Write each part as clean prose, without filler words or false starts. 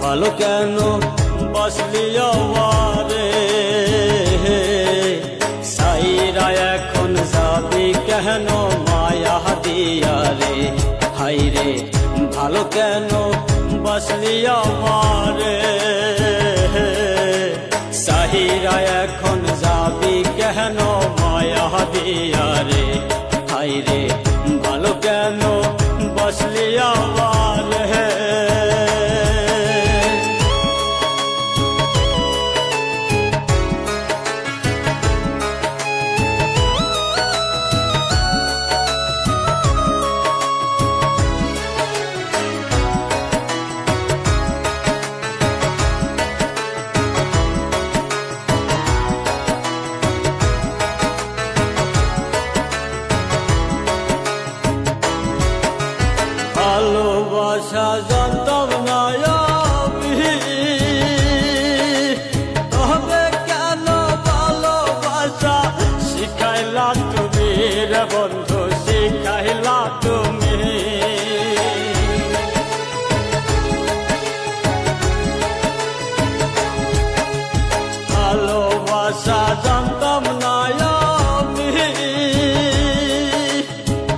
ভালো কেন বাসলি আমারে সাইরা এখন যাবি কেন মায়া দিয়া রে হাই রে ভালো কেন বাসলি আমারে সাহিরা এখন যাবি কেন মায়া দিয়া রে হাই রে ভালো কেন বাসলি আমারে ভালোবাসা জানতাম না আমি তবে কেন ভালোবাসা শিখাইলা তুমি রে বন্ধু শিখাইলা তুমি ভালোবাসা জানতাম না আমি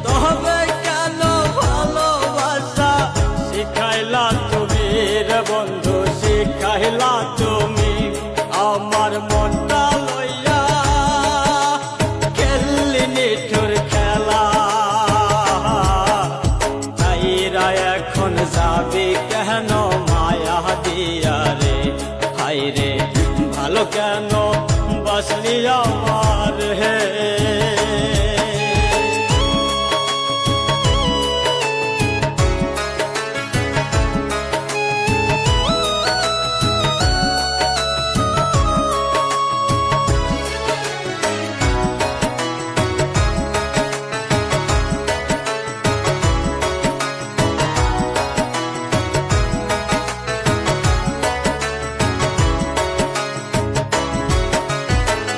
তবে কেন ভালোবাসা শিখাইলা তুমি রে বন্ধু শিখাইলা তুমি আমার মনটা লইয়া খেললি নিঠুর খেলা তাইরা এখন যাবি কেন মায়া দিয়া রে হাই রে ভালো কেন বাসলি আমার হে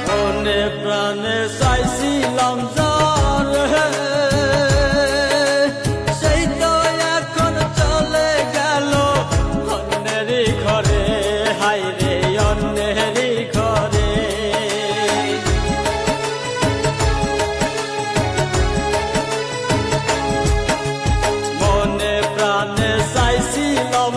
মনে প্রাণে চাইছিলাম যারে সেই তো এখন চলে গেল অন্যেরই ঘরে হাই রে অন্যেরই ঘরে মনে প্রাণে চাইছিলাম